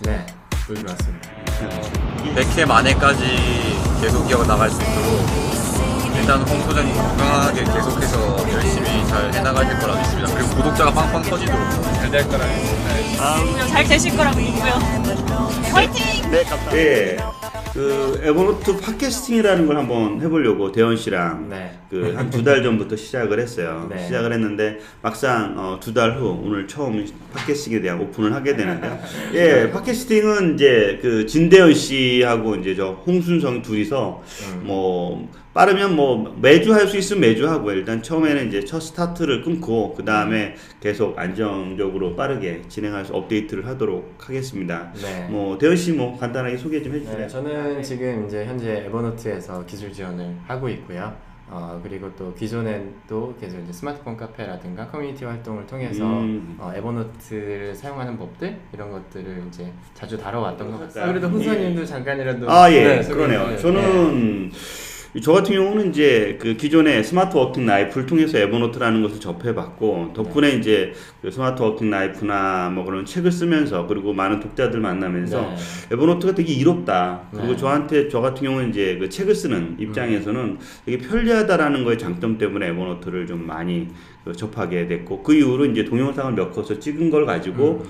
네, 물 들어왔습니다. 100회 만에까지 계속 이어나갈 수 있도록 일단 홍 소장이 건강하게 계속해서 열심히 잘 해나가실 거라 믿습니다. 그리고 구독자가 빵빵 터지도록 잘 될 거라 믿습니다. 잘 되실 거라고 믿고요. 화이팅! 네, 감사합니다. 네, 그 에버노트 팟캐스팅이라는 걸 한번 해보려고 대원 씨랑 네. 그 한 2달 전부터 시작을 했어요. 네. 시작을 했는데 막상 2달 후 오늘 처음 팟캐스팅에 대한 오픈을 하게 되는데요. 예, 팟캐스팅은 이제 그 진대원 씨하고 이제 저 홍순성 둘이서 뭐 빠르면 뭐 매주 할 수 있으면 매주 하고 일단 처음에는 이제 첫 스타트를 끊고 그 다음에 계속 안정적으로 빠르게 진행해서 업데이트를 하도록 하겠습니다. 네. 뭐 대원 씨 뭐 간단하게 소개 좀 해주세요. 네, 저는 지금 이제 현재 에버노트에서 기술 지원을 하고 있고요. 그리고 또 기존엔 또 계속 이제 스마트폰 카페라든가 커뮤니티 활동을 통해서 에버노트를 사용하는 법들 이런 것들을 이제 자주 다뤄왔던 것 같습니다. 그래도 훈사님도 잠깐이라도 예, 소개 그러네요. 좀 저는 저 같은 경우는 이제 그 기존의 스마트 워킹 라이프를 통해서 에버노트라는 것을 접해봤고 덕분에 이제 그 스마트 워킹 라이프나 뭐 그런 책을 쓰면서 그리고 많은 독자들 만나면서 에버노트가 되게 이롭다. 그리고 저 같은 경우는 이제 그 책을 쓰는 입장에서는 되게 편리하다라는 거의 장점 때문에 에버노트를 좀 많이 접하게 됐고 그 이후로 이제 동영상을 몇 컷을 찍은 걸 가지고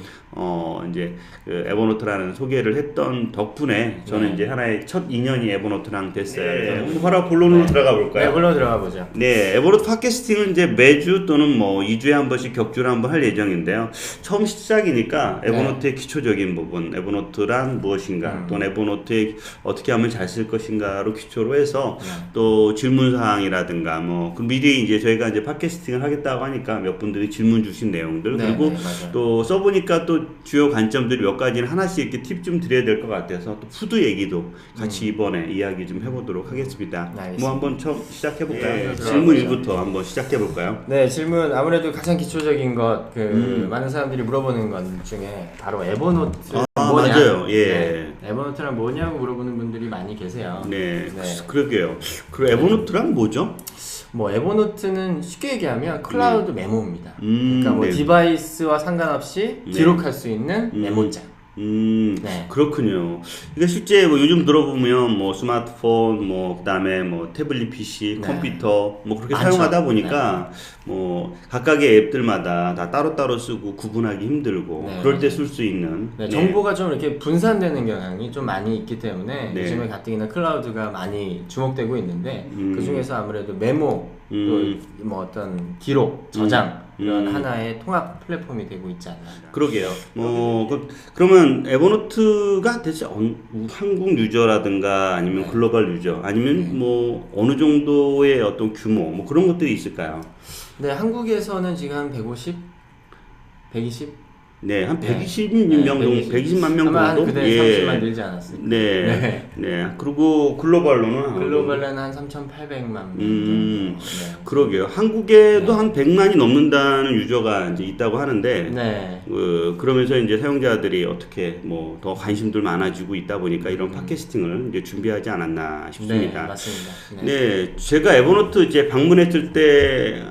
이제 그 에버노트라는 소개를 했던 덕분에 저는 이제 하나의 첫 인연이 에버노트랑 됐어요. 그래서 바로 본론으로 들어가 볼까요? 네, 본론 들어가 보죠. 네, 에버노트 팟캐스팅은 이제 매주 또는 뭐 2주에 한 번씩 격주로 한번 할 예정인데요. 처음 시작이니까 에버노트의 기초적인 부분, 에버노트란 무엇인가, 또는 에버노트에 어떻게 하면 잘 쓸 것인가로 기초로 해서 또 질문 사항이라든가 뭐 그 미리 이제 저희가 이제 팟캐스팅을 하겠다고 하니까 몇 분들이 질문 주신 내용들 그리고 또 써보니까 또 주요 관점들이 몇 가지는 하나씩 이렇게 팁 좀 드려야 될 것 같아서 또 푸드 얘기도 같이 이번에 이야기 좀 해보도록 하겠습니다. 뭐 한번 처음 시작해볼까요? 질문 1부터 한번 시작해볼까요? 네, 질문 아무래도 가장 기초적인 것 많은 사람들이 물어보는 것 중에 바로 에버노트 뭐냐? 맞아요. 예. 네, 에버노트란 뭐냐고 물어보는 분들이 많이 계세요. 네. 그러게요. 그리고 에버노트란 뭐죠? 뭐 에버노트는 쉽게 얘기하면 클라우드 메모입니다. 그러니까 뭐 네. 디바이스와 상관없이 기록할 수 있는 메모장. 네. 그렇군요. 그러니까 실제 뭐 요즘 들어보면 뭐 스마트폰, 뭐 그다음에 뭐 태블릿 PC, 컴퓨터 뭐 그렇게 많죠. 사용하다 보니까 뭐 각각의 앱들마다 다 따로따로 쓰고 구분하기 힘들고 그럴 때 쓸 수 있는 정보가 좀 이렇게 분산되는 경향이 좀 많이 있기 때문에 요즘에 가뜩이나 클라우드가 많이 주목되고 있는데 그 중에서 아무래도 메모 또 뭐 어떤 기록, 저장 이런 하나의 통합 플랫폼이 되고 있지 않나. 그러게요. 그러면 에버노트가 대체 한국 유저라든가 아니면 글로벌 유저 아니면 뭐 어느 정도의 어떤 규모 뭐 그런 것들이 있을까요? 네, 한국에서는 지금 한 150, 120 네, 한 120명 정도, 120만 명 정도. 아마 한 그대 30만 늘지 않았을까. 네. 그리고 글로벌로는 글로벌은 한 3,800만 명. 그러게요. 한국에도 한 100만이 넘는다는 유저가 이제 있다고 하는데, 그러면서 이제 사용자들이 어떻게 뭐 더 관심들 많아지고 있다 보니까 이런 팟캐스팅을 이제 준비하지 않았나 싶습니다. 네, 맞습니다. 네, 제가 에버노트 이제 방문했을 때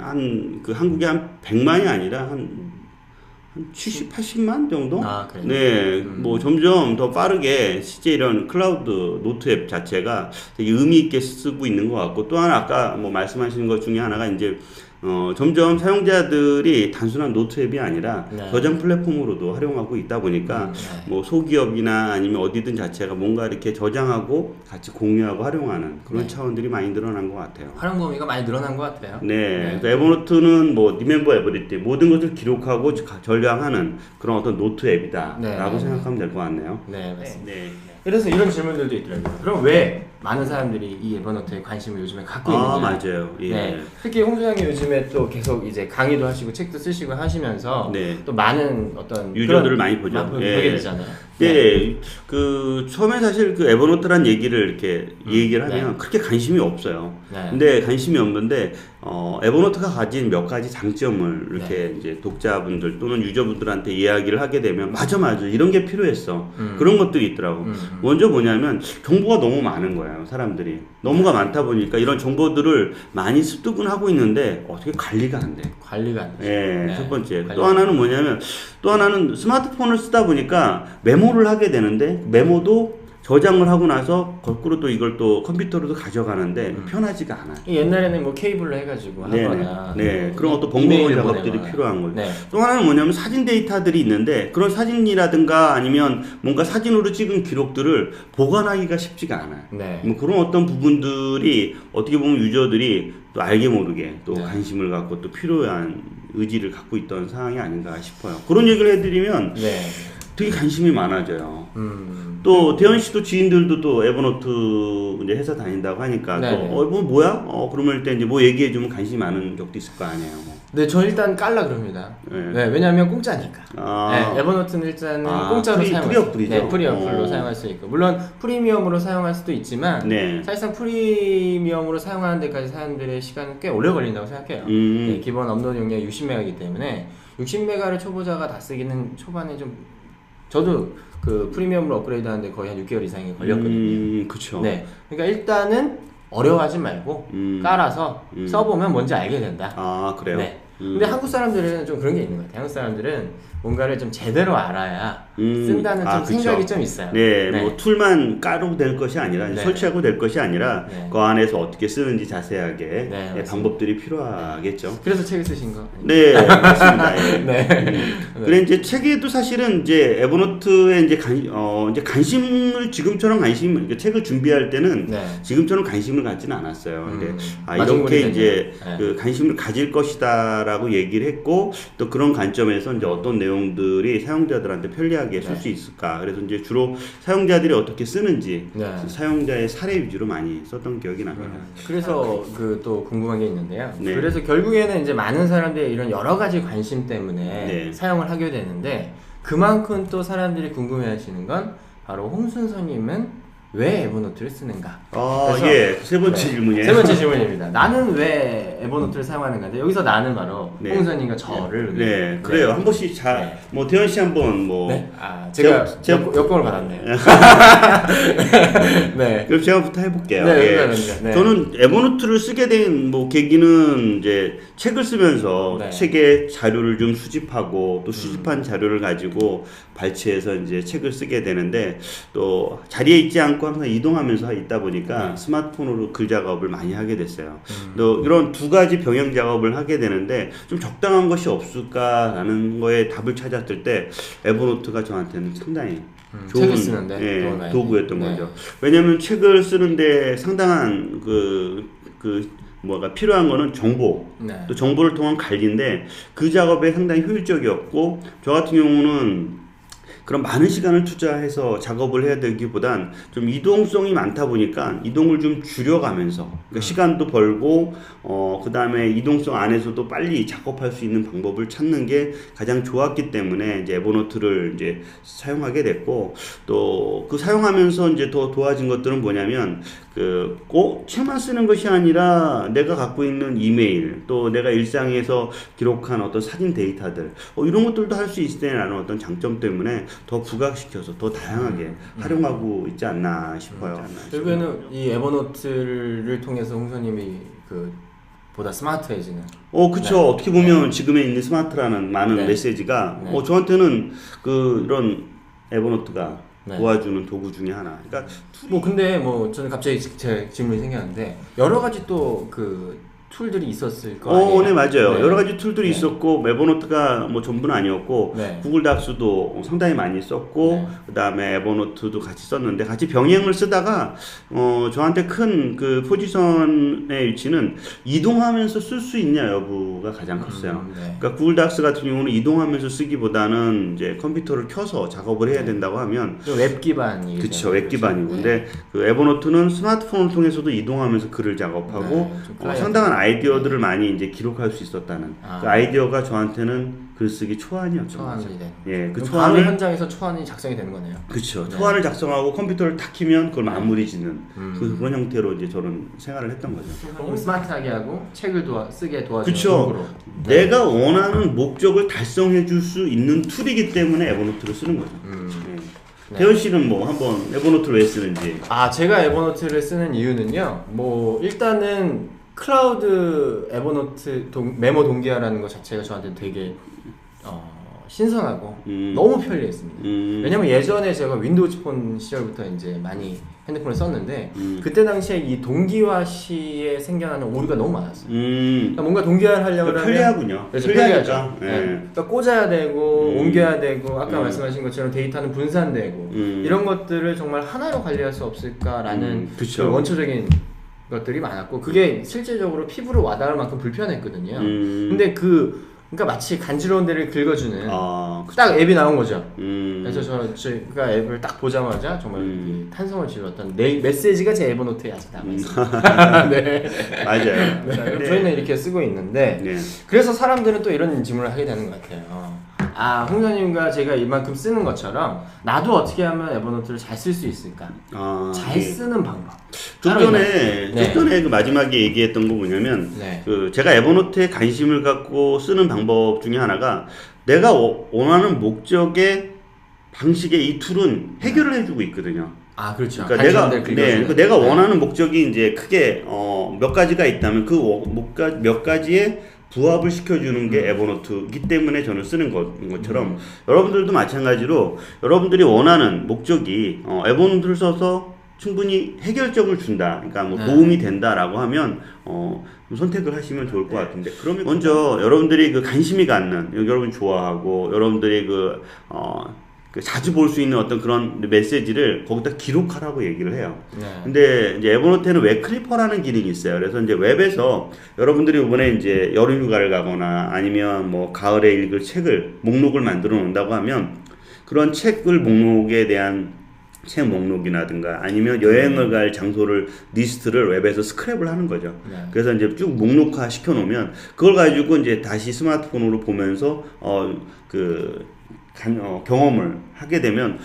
그 한국에 한 100만이 아니라 한 70, 80만 정도? 그래요? 네, 뭐 점점 더 빠르게 실제 이런 클라우드 노트 앱 자체가 되게 의미 있게 쓰고 있는 것 같고 또 하나 아까 뭐 말씀하신 것 중에 하나가 이제 점점 사용자들이 단순한 노트 앱이 아니라 저장 플랫폼으로도 활용하고 있다 보니까 뭐 소기업이나 아니면 어디든 자체가 뭔가 이렇게 저장하고 같이 공유하고 활용하는 그런 차원들이 많이 늘어난 것 같아요. 활용 범위가 많이 늘어난 것 같아요. 그래서 에버노트는 뭐 리멤버 에버리티 모든 것을 기록하고 저장하는 그런 어떤 노트 앱이다라고 생각하면 될 것 같네요. 네, 맞습니다. 그래서 이런 질문들도 있더라고요. 그럼 왜 많은 사람들이 이 에버노트에 관심을 요즘에 갖고 있느냐? 맞아요. 특히 홍 소장님 요즘에 또 계속 이제 강의도 하시고 책도 쓰시고 하시면서 또 많은 어떤 유저들을 많이 보죠. 보게 되잖아요. 그 처음에 사실 그 에버노트란 얘기를 이렇게 얘기를 하면 그렇게 관심이 없어요. 근데 관심이 없는데 에버노트가 가진 몇 가지 장점을 이렇게 이제 독자분들 또는 유저분들한테 이야기를 하게 되면 맞아 이런 게 필요했어. 그런 것들이 있더라고. 먼저 뭐냐면 정보가 너무 많은 거예요. 사람들이 너무가 많다 보니까 이런 정보들을 많이 습득은 하고 있는데 어떻게 관리가 안 돼. 관리가 안 돼. 예, 첫 번째. 또 하나는 뭐냐면 또 하나는 스마트폰을 쓰다 보니까 메모를 하게 되는데 메모도 저장을 하고 나서 거꾸로 또 이걸 또 컴퓨터로도 가져가는데 편하지가 않아요. 옛날에는 뭐 케이블로 해가지고 하거나 네, 그런 어떤 번거로운 작업들이 필요한 거예요. 네. 또 하나는 뭐냐면 사진 데이터들이 있는데 그런 사진이라든가 아니면 뭔가 사진으로 찍은 기록들을 보관하기가 쉽지가 않아요. 네. 뭐 그런 어떤 부분들이 어떻게 보면 유저들이 또 알게 모르게 또 관심을 갖고 또 필요한 의지를 갖고 있던 상황이 아닌가 싶어요. 그런 얘기를 해드리면 되게 관심이 많아져요. 또 대현 씨도 지인들도 또 에버노트 이제 회사 다닌다고 하니까 또 뭐 뭐야? 그러면 일단 이제 뭐 얘기해 주면 관심이 많은 적도 있을 거 아니에요. 네, 저 일단 깔라 그럽니다. 네, 왜냐하면 공짜니까. 네, 에버노트는 일단은 공짜로 사용할 수 있고, 네, 프리 어플로 사용할 수 있고, 물론 프리미엄으로 사용할 수도 있지만 사실상 프리미엄으로 사용하는 데까지 사람들의 시간은 꽤 오래 걸린다고 생각해요. 네, 기본 업로드 용량이 60메가이기 때문에 60메가를 초보자가 다 쓰기는 초반에 좀 저도 그 프리미엄으로 업그레이드 하는데 거의 한 6개월 이상이 걸렸거든요. 그쵸. 네, 그러니까 일단은 어려워하지 말고 깔아서 써보면 뭔지 알게 된다. 아, 그래요? 네. 근데 한국 사람들은 좀 그런 게 있는 것 같아요. 한국 사람들은 뭔가를 좀 제대로 알아야 쓴다는 좀 생각이 좀 있어요. 네, 뭐 툴만 까로 될 것이 아니라 설치하고 될 것이 아니라 그 안에서 어떻게 쓰는지 자세하게 방법들이 필요하겠죠. 그래서 책을 쓰신 거? 네, 맞습니다. 그래 이제 책에도 사실은 이제 에버노트에 이제 관심을 지금처럼 책을 준비할 때는 지금처럼 관심을 갖지는 않았어요. 근데 이렇게 이제 그 관심을 가질 것이다라고 얘기를 했고 또 그런 관점에서 이제 어떤 내용들이 사용자들한테 편리하게 쓸 수 있을까. 그래서 이제 주로 사용자들이 어떻게 쓰는지 사용자의 사례 위주로 많이 썼던 기억이 납니다. 그래서 그 또 궁금한 게 있는데요. 그래서 결국에는 이제 많은 사람들이 이런 여러 가지 관심 때문에 사용을 하게 되는데 그만큼 또 사람들이 궁금해하시는 건 바로 홍순서님은 왜 에버노트를 쓰는가? 세 번째 질문이에요. 세 번째 질문입니다. 나는 왜 에버노트를 사용하는가인데 여기서 나는 바로 홍순서님과 저를 그래요. 한 번씩 뭐 대현 씨 한번 뭐 제가 역공을 받았네요. 그럼 제가부터 해볼게요. 저는 에버노트를 쓰게 된 뭐 계기는 이제 책을 쓰면서 책의 자료를 좀 수집하고 또 수집한 자료를 가지고 발췌해서 이제 책을 쓰게 되는데 또 자리에 있지 않고 항상 이동하면서 있다 보니까 스마트폰으로 글 작업을 많이 하게 됐어요. 또 이런 두 가지 병행 작업을 하게 되는데 좀 적당한 것이 없을까라는 거에 답을 찾았을 때 에버노트가 저한테는 상당히 좋은 도구였던 거죠. 왜냐하면 책을 쓰는데 상당한 뭐가 필요한 거는 정보, 또 정보를 통한 관리인데 그 작업에 상당히 효율적이었고 저 같은 경우는 그런 많은 시간을 투자해서 작업을 해야 되기보단 좀 이동성이 많다 보니까 이동을 좀 줄여가면서 그러니까 시간도 벌고 그 다음에 이동성 안에서도 빨리 작업할 수 있는 방법을 찾는 게 가장 좋았기 때문에 이제 에버노트를 이제 사용하게 됐고 또 그 사용하면서 이제 더 도와진 것들은 뭐냐면 꼭 책만 쓰는 것이 아니라 내가 갖고 있는 이메일 또 내가 일상에서 기록한 어떤 사진 데이터들 이런 것들도 할 수 있다는 어떤 장점 때문에 더 부각시켜서 더 다양하게 활용하고 있지 않나 싶어요. 결국에는 이 에버노트를 통해서 홍선님이 보다 스마트해지는. 그쵸. 어떻게 보면 지금에 있는 스마트라는 많은 메시지가 저한테는 이런 에버노트가 도와주는 도구 중에 하나. 그러니까 근데 저는 갑자기 제 질문이 생겼는데 여러 가지 또 툴들이 있었을 거 아니에요? 네, 맞아요. 여러 가지 툴들이 있었고 에버노트가 뭐 전부는 아니었고 구글 닥스도 상당히 많이 썼고 그다음에 에버노트도 같이 썼는데 같이 병행을 쓰다가 저한테 큰 그 포지션의 위치는 이동하면서 쓸 수 있냐 여부가 가장 컸어요. 그러니까 구글 닥스 같은 경우는 이동하면서 쓰기보다는 이제 컴퓨터를 켜서 작업을 해야 된다고 하면 웹 기반이 그렇죠. 웹 기반이고 근데 그 에버노트는 스마트폰을 통해서도 이동하면서 글을 작업하고 상당한 아이디어들을 많이 이제 기록할 수 있었다는 그 아이디어가 저한테는 글쓰기 초안이었죠. 초안이 돼. 예, 그 바로 초안을 현장에서 초안이 작성이 되는 거네요. 그렇죠. 네. 초안을 작성하고 컴퓨터를 탁 키면 그걸 마무리 짓는 그런 형태로 이제 저는 생활을 했던 거죠. 너무 스마트하게 하고 책을 쓰게 도와주는 그쵸. 도구로. 네. 내가 원하는 목적을 달성해 줄 수 있는 툴이기 때문에 에버노트를 쓰는 거죠. 네. 태현 씨는 뭐 한번 에버노트를 왜 쓰는지. 제가 에버노트를 쓰는 이유는요. 뭐 일단은 클라우드 에버노트 메모 동기화라는 것 자체가 저한테 되게 신선하고 너무 편리했습니다. 왜냐면 예전에 제가 윈도우즈 폰 시절부터 이제 많이 핸드폰을 썼는데 그때 당시에 이 동기화 시에 생겨나는 오류가 너무 많았어요. 그러니까 뭔가 동기화를 하려고 하면 편리하군요. 그렇죠, 편리하니까. 편리하죠. 네. 네. 그러니까 꽂아야 되고 옮겨야 되고 아까 말씀하신 것처럼 데이터는 분산되고 이런 것들을 정말 하나로 관리할 수 없을까라는 그쵸. 그 원초적인 것들이 많았고 그게 실제적으로 피부로 와닿을 만큼 불편했거든요. 근데 그러니까 마치 간지러운 데를 긁어주는 딱 앱이 나온 거죠. 그래서 제가 앱을 딱 보자마자 정말 탄성을 질렀던 내 메시지가 제 에버노트에 아직 남아 있어요. 네. 맞아요. 네. 저희는 이렇게 쓰고 있는데 네. 그래서 사람들은 또 이런 질문을 하게 되는 것 같아요. 홍사님과 제가 이만큼 쓰는 것처럼 나도 어떻게 하면 에버노트를 잘 쓸 수 있을까? 잘 쓰는 방법. 좀 전에 그 마지막에 얘기했던 거 뭐냐면 그 제가 에버노트에 관심을 갖고 쓰는 방법 중에 하나가 내가 원하는 목적의 방식의 이 툴은 해결을 해주고 있거든요. 그렇죠. 그러니까 내가 원하는 목적이 이제 크게 몇 가지가 있다면 그 몇 가지의 부합을 시켜주는 게 에버노트이기 때문에 저는 쓰는 것처럼 여러분들도 마찬가지로 여러분들이 원하는 목적이 에버노트를 써서 충분히 해결점을 준다, 그러니까 뭐 도움이 된다라고 하면 선택을 하시면 좋을 것 같은데 그러면 먼저 여러분들이 그 관심이 갖는 여러분 좋아하고 여러분들이 그 자주 볼 수 있는 어떤 그런 메시지를 거기다 기록하라고 얘기를 해요. 근데 이제 에버노트에는 웹 클리퍼라는 기능이 있어요. 그래서 이제 웹에서 여러분들이 이번에 이제 여름휴가를 가거나 아니면 뭐 가을에 읽을 책을 목록을 만들어 놓는다고 하면 그런 책을 목록에 대한 책 목록이라든가 아니면 여행을 갈 장소를 리스트를 웹에서 스크랩을 하는 거죠. 그래서 이제 쭉 목록화 시켜 놓으면 그걸 가지고 이제 다시 스마트폰으로 보면서 경험을 하게 되면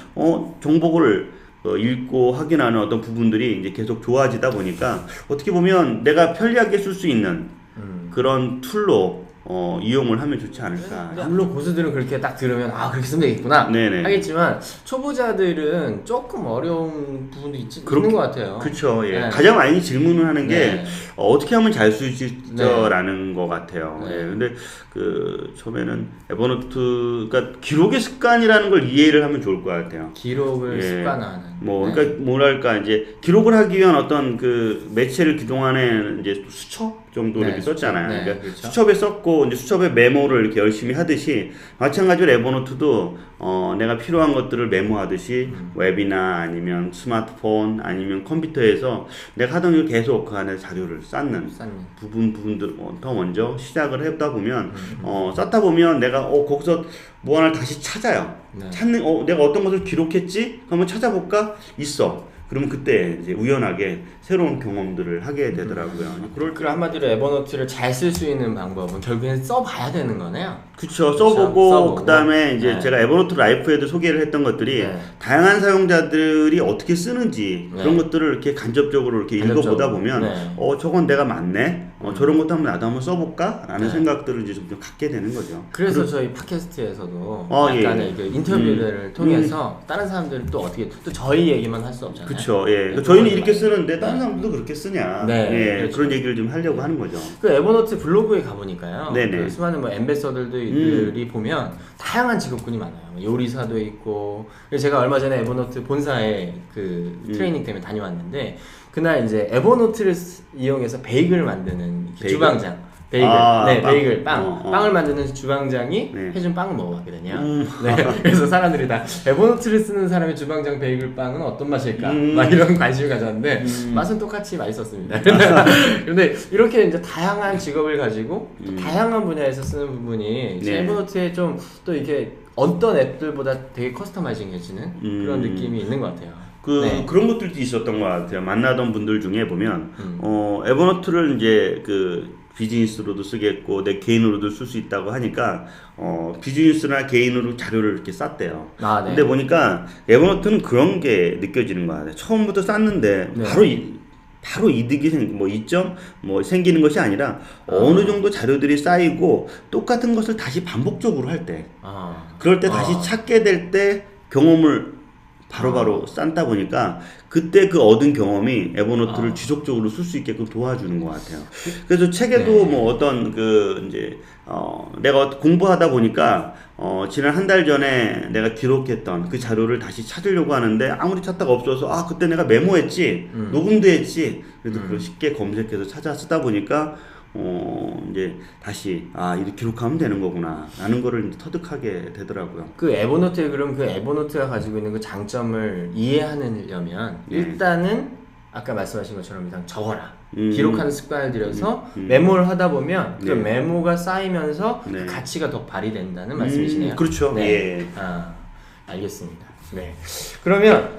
정보를 읽고 확인하는 어떤 부분들이 이제 계속 좋아지다 보니까 어떻게 보면 내가 편리하게 쓸 수 있는 그런 툴로 이용을 하면 좋지 않을까. 물론 고수들은 그렇게 딱 들으면 그렇게 쓰면 되겠구나 하겠지만 초보자들은 조금 어려운 부분도 있는 것 같아요. 그렇죠. 예. 가장 많이 질문을 하는 게 어떻게 하면 잘 쓰시죠라는 것 같아요. 예. 근데 처음에는 에버노트, 그러니까 기록의 습관이라는 걸 이해를 하면 좋을 것 같아요. 기록을 습관화하는. 그러니까 뭐랄까 이제 기록을 하기 위한 어떤 그 매체를 그동안에 이제 수첩 정도를 이렇게 썼잖아요. 그러니까 그렇죠. 수첩에 썼고 이제 수첩에 메모를 이렇게 열심히 하듯이 마찬가지로 에버노트도 내가 필요한 것들을 메모하듯이 웹이나 아니면 스마트폰 아니면 컴퓨터에서 내가 하던 일 계속 그 안에 자료를 쌓는 부분들부터 먼저 시작을 해다 보면 쌓다 보면 내가 거기서 뭐 하나를 다시 찾아요. 내가 어떤 것을 기록했지? 한번 찾아볼까? 있어. 그러면 그때 이제 우연하게 새로운 경험들을 하게 되더라고요. 그럼 한마디로 에버노트를 잘 쓸 수 있는 방법은 결국엔 써봐야 되는 거네요. 그쵸. 써보고 그 다음에 이제 제가 에버노트 라이프에도 소개를 했던 것들이 다양한 사용자들이 어떻게 쓰는지 그런 것들을 이렇게 간접적으로 이렇게 읽어보다 보면 저건 내가 맞네. 저런 것도 나도 한번 써볼까? 라는 생각들을 이제 좀 갖게 되는 거죠. 그래서 저희 팟캐스트에서도 약간의 인터뷰를 통해서 다른 사람들은 또 어떻게 또 저희 얘기만 할 수 없잖아요. 그렇죠. 예. 저희는 이렇게 쓰는데 다른 사람들도 그렇게 쓰냐. 그렇죠. 그런 얘기를 좀 하려고 하는 거죠. 그 에버노트 블로그에 가보니까요. 수많은 엠베서더들이 보면 다양한 직업군이 많아요. 요리사도 있고. 제가 얼마 전에 에버노트 본사에 그 트레이닝 때문에 다녀왔는데 그날 이제 에버노트를 이용해서 베이글 만드는 주방장. 베이글, 빵을 만드는 주방장이 해준 빵을 먹어봤거든요. 그래서 사람들이 다 에버노트를 쓰는 사람의 주방장 베이글 빵은 어떤 맛일까? 막 이런 관심을 가졌는데 맛은 똑같이 맛있었습니다. 근데 이렇게 이제 다양한 직업을 가지고 다양한 분야에서 쓰는 부분이 에버노트에 좀 또 이렇게 어떤 앱들보다 되게 커스터마이징해지는 그런 느낌이 있는 것 같아요. 그런 것들도 있었던 것 같아요. 만나던 분들 중에 보면 에버노트를 이제 비즈니스로도 쓰겠고 내 개인으로도 쓸 수 있다고 하니까 비즈니스나 개인으로 자료를 이렇게 쌌대요. 아, 네. 근데 보니까 에버노트는 그런 게 느껴지는 거야. 처음부터 쌌는데 네. 바로 이득이 생기는 것이 아니라 어느 정도 자료들이 쌓이고 똑같은 것을 다시 반복적으로 할 때, 그럴 때 다시 찾게 될 때 경험을 바로바로 쌓다 보니까 그때 그 얻은 경험이 에버노트를 지속적으로 쓸 수 있게끔 도와주는 것 같아요. 그래서 책에도 네. 뭐 어떤 내가 공부하다 보니까 지난 한 달 전에 내가 기록했던 그 자료를 다시 찾으려고 하는데 아무리 찾다가 없어서 그때 내가 메모했지, 녹음도 했지. 그래도 그걸 쉽게 검색해서 찾아 쓰다 보니까 이제 다시 이렇게 기록하면 되는 거구나 라는 거를 이제 터득하게 되더라고요. 그 에버노트에 그럼 그 에버노트가 가지고 있는 그 장점을 이해하려면 일단은 아까 말씀하신 것처럼 일단 적어라. 기록하는 습관을 들여서 메모를 하다 보면 그 메모가 쌓이면서 그 가치가 더 발휘된다는 말씀이시네요. 그렇죠. 네. 예. 알겠습니다. 네. 그러면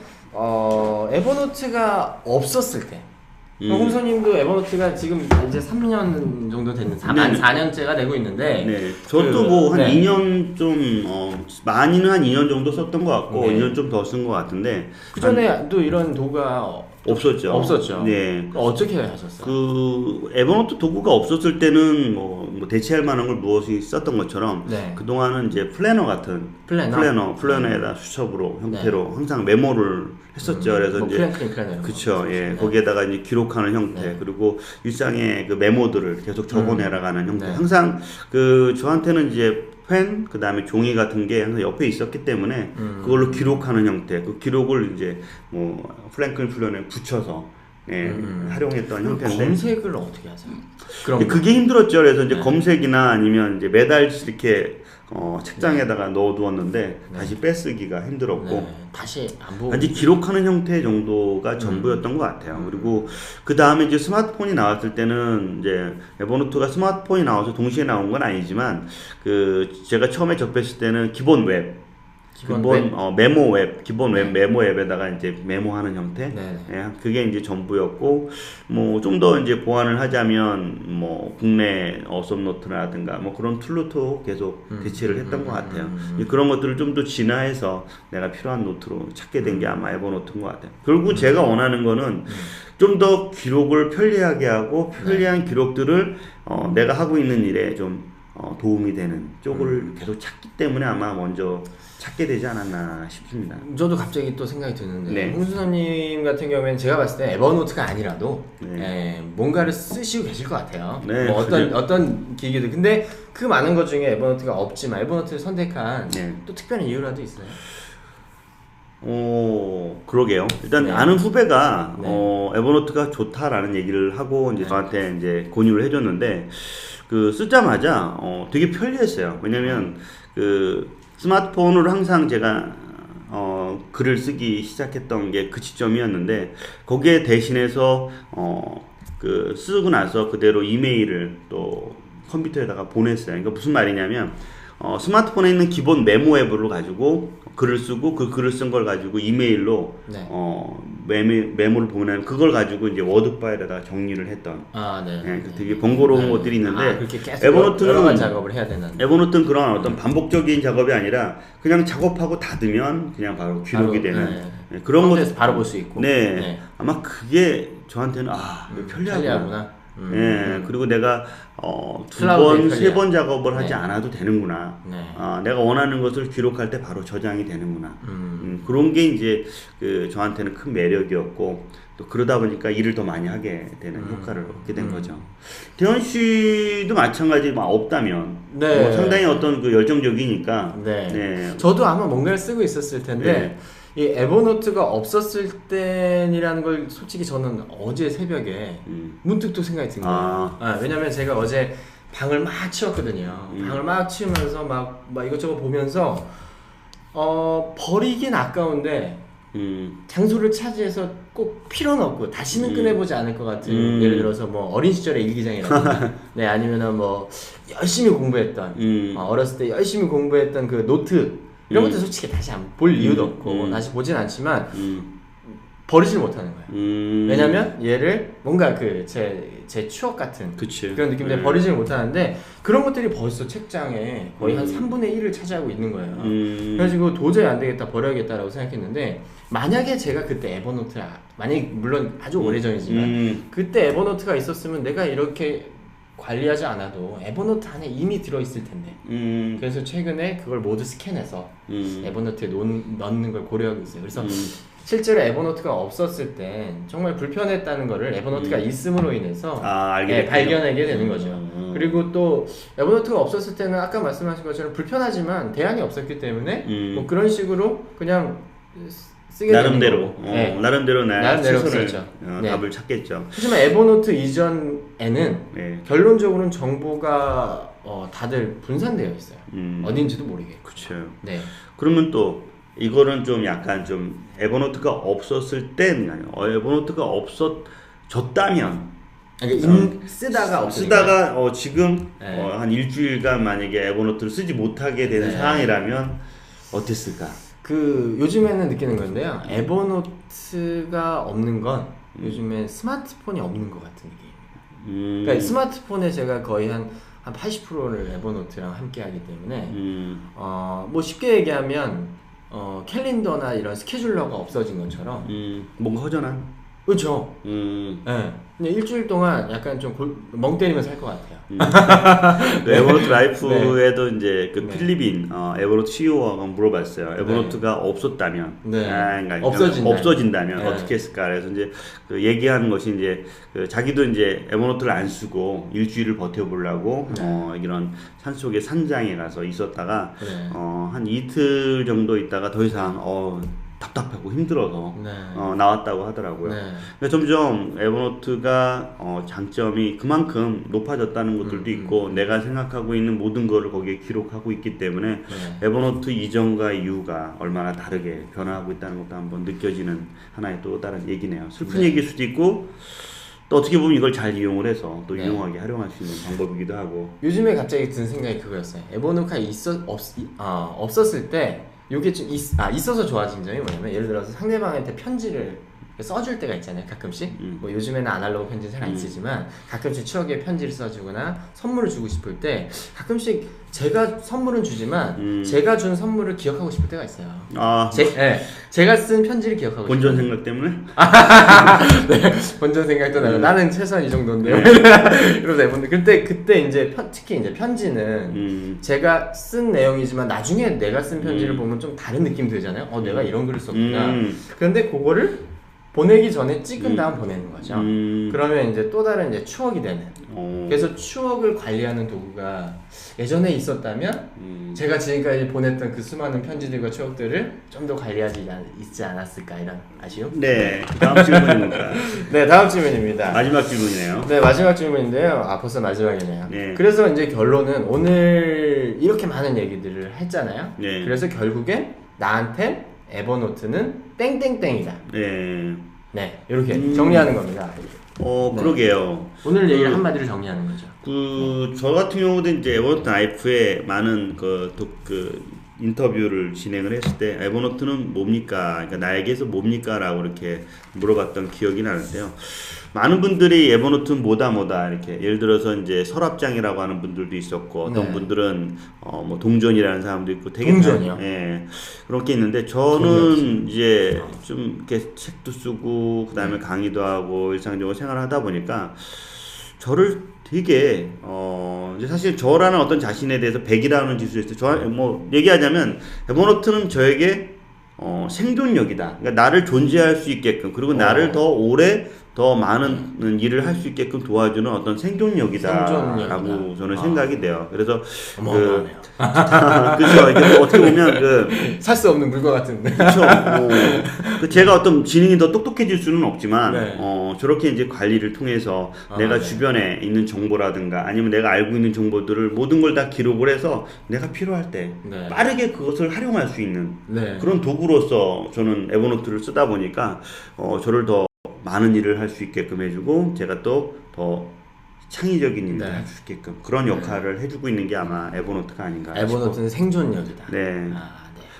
에버노트가 없었을 때 홍소님도 에버노트가 지금 이제 3년 정도 됐는 4년째가 되고 있는데 저도 뭐 한 2년 좀 많이는 한 2년 정도 썼던 것 같고 2년 좀 더 쓴 것 같은데 그 전에도 이런 도구가 없었죠. 네. 어떻게 하셨어요? 그 에버노트 도구가 없었을 때는 뭐 대체할 만한 걸 무엇이 썼던 것처럼 그 동안은 이제 플래너 같은 플래너에다 수첩으로 형태로 항상 메모를 했었죠. 그래서 이제 그렇죠. 예, 거기에다가 이제 기록하는 형태 그리고 일상의 그 메모들을 계속 적어내라가는 형태. 항상 그 저한테는 이제 펜, 그 다음에 종이 같은 게 항상 옆에 있었기 때문에 그걸로 기록하는 형태, 그 기록을 이제 뭐 프랭클린 플런에 붙여서 활용했던 형태인데 검색을 어떻게 하세요? 그게 힘들었죠. 그래서 이제 검색이나 아니면 이제 매달 이렇게 책장에다가 넣어두었는데 다시 빼쓰기가 힘들었고 다시 안 보고 단지 기록하는 형태 정도가 전부였던 것 같아요. 그리고 그 다음에 이제 스마트폰이 나왔을 때는 이제 에버노트가 스마트폰이 나와서 동시에 나온 건 아니지만 그 제가 처음에 접했을 때는 기본 메모 웹, 기본 웹 메모 앱에다가 이제 메모하는 형태, 그게 이제 전부였고, 뭐 좀 더 이제 보완을 하자면 뭐 국내 어썸노트라든가 뭐 그런 툴로도 계속 대체를 했던 것 같아요. 그런 것들을 좀 더 진화해서 내가 필요한 노트로 찾게 된 게 아마 에버노트인 것 같아요. 결국 제가 원하는 거는 좀 더 기록을 편리하게 하고 편리한 기록들을 내가 하고 있는 일에 좀 도움이 되는 쪽을 계속 찾기 때문에 아마 먼저 찾게 되지 않았나 싶습니다. 저도 갑자기 또 생각이 드는데 홍수사님 같은 경우에는 제가 봤을 때 에버노트가 아니라도 뭔가를 쓰시고 계실 것 같아요. 뭐 어떤 기기도. 근데 그 많은 것 중에 에버노트가 없지만 에버노트를 선택한 또 특별한 이유라도 있어요? 그러게요. 일단 아는 후배가 에버노트가 좋다라는 얘기를 하고 이제 저한테 이제 권유를 해줬는데 그 쓰자마자 되게 편리했어요. 왜냐면 그 스마트폰으로 항상 제가 글을 쓰기 시작했던 게 그 시점이었는데 거기에 대신해서 그 쓰고 나서 그대로 이메일을 또 컴퓨터에다가 보냈어요. 그러니까 무슨 말이냐면 스마트폰에 있는 기본 메모 앱을 가지고 글을 쓰고 그 글을 쓴 걸 가지고 이메일로 메모를 보내면 그걸 가지고 이제 워드 파일에다가 정리를 했던 되게 번거로운 것들이 있는데 에버노트는 여러 가지 작업을 해야 되는. 에버노트는 그런 어떤 반복적인 작업이 아니라 그냥 작업하고 닫으면 그냥 바로 기록이 되는 그런 것에서 바로 볼 수 있고. 아마 그게 저한테는 편리하구나. 그리고 내가 두 번, 세 번 작업을 하지 않아도 되는구나. 내가 원하는 것을 기록할 때 바로 저장이 되는구나. 그런 게 이제 그 저한테는 큰 매력이었고 또 그러다 보니까 일을 더 많이 하게 되는 효과를 얻게 된 거죠. 태현 씨도 마찬가지 없다면 상당히 어떤 그 열정적이니까. 저도 아마 뭔가를 쓰고 있었을 텐데. 이 에버노트가 없었을 때이라는 걸 솔직히 저는 어제 새벽에 문득 또 생각이 든 거예요. 왜냐면 제가 어제 방을 막 치웠거든요. 방을 막 치우면서 막 이것저것 보면서 버리긴 아까운데 장소를 차지해서 꼭 필요는 없고 다시는 꺼내보지 않을 것 같은 예를 들어서 뭐 어린 시절의 일기장이라든가 아니면은 뭐 열심히 공부했던 어렸을 때 열심히 공부했던 그 노트 이런 것도 솔직히 다시 볼 이유도 없고 다시 보진 않지만 버리질 못하는 거예요. 왜냐면 얘를 뭔가 그 제 추억 같은 그치. 그런 느낌 때문에 버리질 못하는데 그런 것들이 벌써 책장에 거의 한 3분의 1을 차지하고 있는 거예요. 그래가지고 도저히 안 되겠다 버려야겠다라고 생각했는데 만약에 제가 그때 에버노트를 만약에 물론 아주 오래전이지만 그때 에버노트가 있었으면 내가 이렇게 관리하지 않아도 에버노트 안에 이미 들어있을 텐데 그래서 최근에 그걸 모두 스캔해서 에버노트에 넣는 걸 고려하고 있어요. 그래서 실제로 에버노트가 없었을 땐 정말 불편했다는 거를 에버노트가 있음으로 인해서 발견하게 되는 거죠. 그리고 또 에버노트가 없었을 때는 아까 말씀하신 것처럼 불편하지만 대안이 없었기 때문에 뭐 그런 식으로 그냥 쓰게 나름대로 나름대로 스스로를 쓰죠. 답을 찾겠죠. 하지만 에버노트 이전에는 결론적으로는 정보가 다들 분산되어 있어요. 어딘지도 모르게. 그렇죠. 네. 그러면 또 이거는 좀 약간 좀 에버노트가 없었을 때는 아니에요. 에버노트가 없어졌다면 그러니까 쓰다가 지금 한 일주일간 만약에 에버노트를 쓰지 못하게 되는 상황이라면 어땠을까? 그 요즘에는 느끼는 건데요. 에버노트가 없는 건 요즘에 스마트폰이 없는 것 같은 느낌이에요. 그러니까 스마트폰에 제가 거의 한 80%를 에버노트랑 함께 하기 때문에 뭐 쉽게 얘기하면 캘린더나 이런 스케줄러가 없어진 것처럼 뭔가 허전한. 그렇죠. 네. 그냥 일주일 동안 약간 좀 멍 때리면서 할 것 같아요. 에버노트 라이프에도 이제 그 필리핀 에버노트 CEO가 물어봤어요. 에버노트가 없었다면, 그러니까 없어진다면 어떻게 했을까? 그래서 이제 그 얘기하는 것이 이제 그 자기도 이제 에버노트를 안 쓰고 일주일을 버텨보려고 이런 산속의 산장에 가서 있었다가 한 이틀 정도 있다가 더 이상 답답하고 힘들어서 나왔다고 하더라고요. 그러니까 점점 에버노트가 장점이 그만큼 높아졌다는 것들도 있고 내가 생각하고 있는 모든 거를 거기에 기록하고 있기 때문에 에버노트 이전과 이후가 얼마나 다르게 변화하고 있다는 것도 한번 느껴지는 하나의 또 다른 얘기네요. 슬픈 얘기일 수도 있고 또 어떻게 보면 이걸 잘 이용을 해서 또 유용하게 활용할 수 있는 방법이기도 하고. 요즘에 갑자기 든 생각이 그거였어요. 에버노트가 없었을 때 요게 좀 있어서 좋아진 점이 뭐냐면 예를 들어서 상대방한테 편지를 써줄 때가 있잖아요. 가끔씩 뭐 요즘에는 아날로그 편지는 잘 안 쓰지만 가끔씩 추억의 편지를 써주거나 선물을 주고 싶을 때 가끔씩 제가 선물은 주지만 제가 준 선물을 기억하고 싶을 때가 있어요. 제가 쓴 편지를 기억하고 본전 생각 때문에? 네, 본전 생각도 나고 나는 최소한 이 정도인데요. 그래서 그때 이제 특히 이제 편지는 제가 쓴 내용이지만 나중에 내가 쓴 편지를 보면 좀 다른 느낌 들잖아요. 내가 이런 글을 썼구나. 그런데 그거를 보내기 전에 찍은 다음 보내는 거죠. 그러면 이제 또 다른 이제 추억이 되는. 그래서 추억을 관리하는 도구가 예전에 있었다면 제가 지금까지 보냈던 그 수많은 편지들과 추억들을 좀 더 관리하지 있지 않았을까 이런 아쉬움? 네. 다음 질문입니다. 네, 다음 질문입니다. 마지막 질문이네요. 네, 마지막 질문인데요. 벌써 마지막이네요. 그래서 이제 결론은 오늘 이렇게 많은 얘기들을 했잖아요. 그래서 결국엔 나한테 에버노트는 땡땡땡이다. 네, 이렇게 정리하는 겁니다. 그러게요. 오늘 얘기를 한마디로 정리하는 거죠. 저 같은 경우도 이제 에버노트 라이프에 많은 그 인터뷰를 진행을 했을 때 에버노트는 뭡니까? 그러니까 나에게서 뭡니까? 라고 이렇게 물어봤던 기억이 나는데요. 많은 분들이 에버노트는 뭐다 이렇게 예를 들어서 이제 서랍장이라고 하는 분들도 있었고 어떤 분들은 뭐 동전이라는 사람도 있고 되게 동전이요? 그렇게 있는데 저는 이제 좀 이렇게 책도 쓰고 그다음에 강의도 하고 일상적으로 생활을 하다 보니까 저를 되게 이제 사실 저라는 어떤 자신에 대해서 100이라는 지수에 있을 뭐 얘기하자면 에버노트는 저에게 생존력이다. 그러니까 나를 존재할 수 있게끔 그리고 나를 더 오래 더 많은 일을 할 수 있게끔 도와주는 어떤 생존력이다라고 저는 생각이 돼요. 그래서 그렇죠. 이게 어떻게 보면 살 수 없는 물건 같은. 그렇죠. 제가 어떤 지능이 더 똑똑해질 수는 없지만 저렇게 이제 관리를 통해서 내가 주변에 있는 정보라든가 아니면 내가 알고 있는 정보들을 모든 걸 다 기록을 해서 내가 필요할 때 빠르게 그것을 활용할 수 있는 그런 도구로서 저는 에버노트를 쓰다 보니까 저를 더 많은 일을 할 수 있게끔 해주고 제가 또 더 창의적인 일을 할 수 있게끔 그런 역할을 해주고 있는 게 아마 에버노트가 아닌가 싶어요. 에버노트는 생존력이다.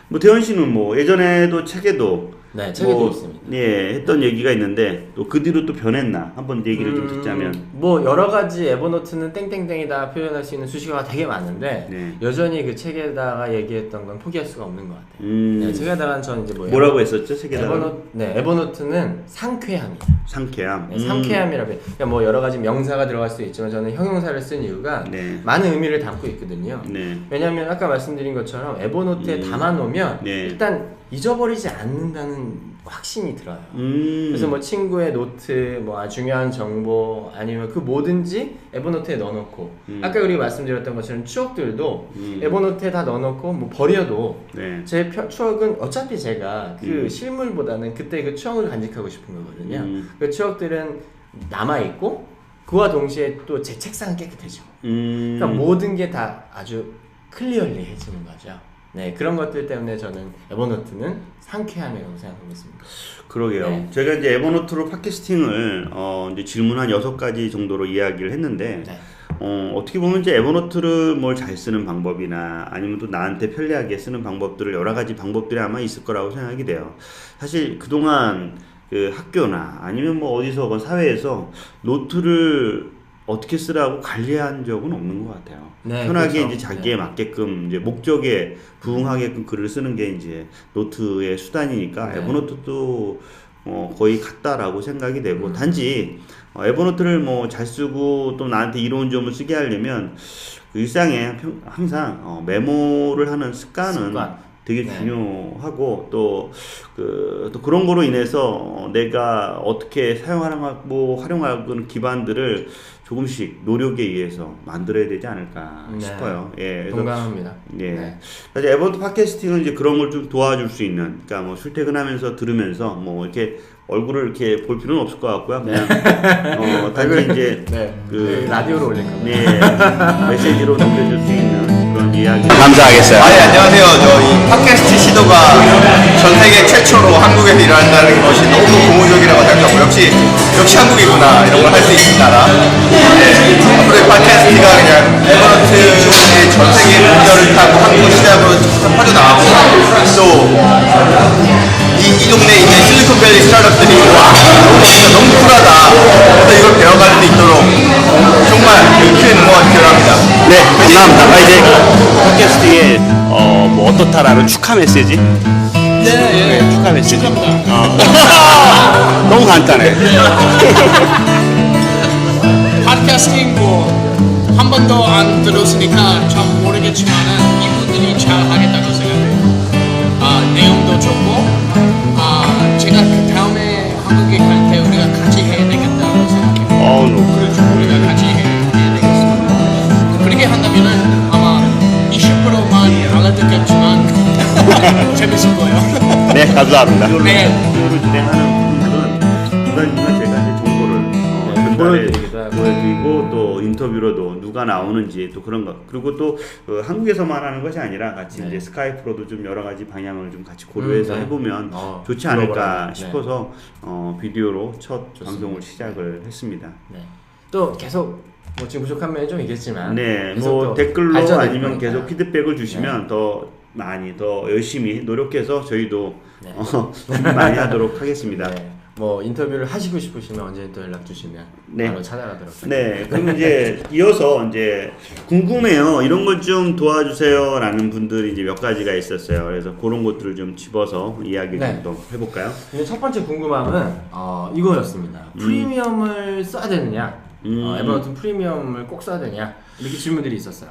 뭐 대현 씨는 뭐 예전에도 책에도 네, 책에도 있습니다. 예, 했던 얘기가 있는데 또 그 뒤로 또 변했나 한번 얘기를 좀 듣자면 뭐 여러 가지 에버노트는 땡땡땡이다 표현할 수 있는 수식어가 되게 많은데 네. 여전히 그 책에다가 얘기했던 건 포기할 수가 없는 것 같아요. 네, 책에다가는 저는 이제 뭐라고 했었죠? 책에다가 에버노트는 상쾌함이다. 상쾌함. 네, 상쾌함이라고 해요. 그러니까 뭐 여러 가지 명사가 들어갈 수 있지만 저는 형용사를 쓴 이유가 네. 많은 의미를 담고 있거든요. 네. 왜냐하면 아까 말씀드린 것처럼 에버노트에 담아놓으면 네. 일단 잊어버리지 않는다는 확신이 들어요. 그래서 뭐 친구의 노트, 뭐 중요한 정보 아니면 그 뭐든지 에버노트에 넣어놓고 아까 우리가 말씀드렸던 것처럼 추억들도 에버노트에 다 넣어놓고 뭐 버려도 네. 제 추억은 어차피 제가 그 실물보다는 그때 그 추억을 간직하고 싶은 거거든요. 그 추억들은 남아있고 그와 동시에 또 제 책상은 깨끗해지고 그러니까 모든 게 다 아주 클리어리해지는 거죠. 네, 그런 것들 때문에 저는 에버노트는 상쾌함이라고 생각하고 있습니다. 그러게요. 네. 제가 이제 에버노트로 팟캐스팅을 이제 질문 한 6가지 정도로 이야기를 했는데 네. 어떻게 보면 이제 에버노트를 뭘 잘 쓰는 방법이나 아니면 또 나한테 편리하게 쓰는 방법들을 여러 가지 방법들이 아마 있을 거라고 생각이 돼요. 사실 그동안 그 학교나 아니면 뭐 어디서 사회에서 노트를 어떻게 쓰라고 관리한 적은 없는 것 같아요. 네, 편하게 그렇죠. 이제 자기에 맞게끔 이제 목적에 부응하게끔 글을 쓰는 게 이제 노트의 수단이니까 네. 에버노트도 거의 같다라고 생각이 되고 단지 에버노트를 뭐 잘 쓰고 또 나한테 이로운 점을 쓰게 하려면 그 일상에 항상 메모를 하는 습관. 되게 네. 중요하고 또 그런 거로 인해서 내가 어떻게 사용하고 활용하는 기반들을 조금씩 노력에 의해서 만들어야 되지 않을까 네. 싶어요. 예, 그래서 동감합니다. 예. 네. 사실 에버노트 팟캐스팅은 이제 그런 걸 좀 도와줄 수 있는, 그러니까 뭐 출퇴근하면서 들으면서 뭐 이렇게 얼굴을 이렇게 볼 필요는 없을 것 같고요. 그냥 단지 이제 그 라디오로 올릴 겁니다. 네, 메시지로 남겨줄 수 있는 그런 이야기. 감사하겠어요. 아, 예, 안녕하세요. 저 이 팟캐스트 시도가 전 세계 최초로 한국에서 일어난다는 것이 너무 고무적이라고 생각하고 역시 한국이구나 이런 걸 할 수 있는 나라. 네, 앞으로 이 팟캐스트가 그냥 에버노트의 전 세계 문열을 타고 한국 시작으로 퍼져나가고 또 이 동네에 있는 실리콘밸리 스타트업들이 와 너무 쿨하다. 그래서 이걸 배워갈 수 있도록 정말 큰 응원 필요합니다. 네, 감사합니다. 이제 팟캐스팅에 뭐 어떻다라는 축하 메시지? 네, 축하 메시지. 너무 간단해. 팟캐스팅 뭐 한 번도 안 들었으니까 잘 모르겠지만은 이분들이 잘 하겠다고 생각해요. 내용도 좋고 제가 그 다음에 한국에 갈 때 우리가 같이 해야 되겠다고 생각해요. 그렇죠. 우리가 같이 해야 되겠습니다. 그렇게 한다면은 아마 20%만 알아듣겠지만 재밌을 거예요. 네, 감사합니다. 네. 이걸 진행하는 분들은 중간중간 제가 이제 정보를 보여드리고 또 인터뷰로도 누가 나오는지 또 그런 것, 그리고 또 한국에서만 하는 것이 아니라 같이 이제 스카이프로도 좀 여러 가지 방향을 좀 같이 고려해서 해보면 좋지 않을까 싶어서 비디오로 첫 방송을 시작을 했습니다. 네. 또 계속 뭐 지금 부족한 면이 좀 있겠지만 네, 뭐 댓글로 발전할 아니면 거니까. 계속 피드백을 주시면 더 많이 더 열심히 노력해서 저희도 준비 많이 하도록 하겠습니다. 네. 뭐 인터뷰를 하시고 싶으시면 언제 또 연락 주시면 바로 찾아가도록 하겠습니다. 네, 그럼 이제 이어서 이제 궁금해요. 이런 것 좀 도와주세요라는 분들이 이제 몇 가지가 있었어요. 그래서 그런 것들을 좀 집어서 이야기 좀 더 해볼까요? 근데 첫 번째 궁금함은 이거였습니다. 프리미엄을 써야 되느냐? 에버노트 프리미엄을 꼭 써야 되냐? 이렇게 질문들이 있었어요.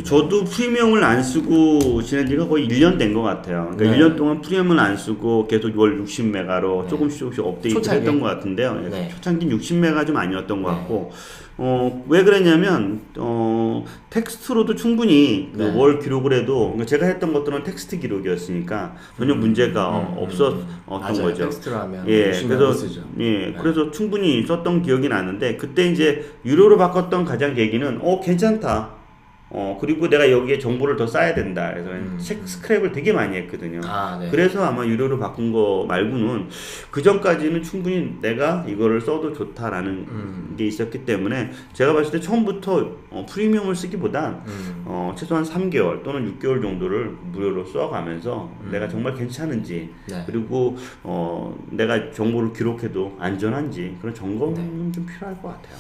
저도 프리미엄을 안 쓰고 지난 지가 거의 1년 된 것 같아요. 그러니까 1년 동안 프리미엄을 안 쓰고 계속 월 60메가로 조금씩 업데이트를 했던 것 같은데요. 초창기 60메가 좀 아니었던 것 같고 왜 그랬냐면 텍스트로도 충분히 그 월 기록을 해도, 그러니까 제가 했던 것들은 텍스트 기록이었으니까 전혀 문제가 없었던 거죠. 텍스트로 하면 그래서 쓰죠. 그래서 충분히 썼던 기억이 나는데 그때 이제 유료로 바꿨던 가장 계기는 괜찮다. 그리고 내가 여기에 정보를 더 쌓아야 된다. 그래서 책 스크랩을 되게 많이 했거든요. 네. 그래서 아마 유료로 바꾼 거 말고는 그 전까지는 충분히 내가 이거를 써도 좋다라는 게 있었기 때문에 제가 봤을 때 처음부터 프리미엄을 쓰기보다 최소한 3개월 또는 6개월 정도를 무료로 써가면서 내가 정말 괜찮은지 네. 그리고 내가 정보를 기록해도 안전한지 그런 점검은 좀 필요할 것 같아요.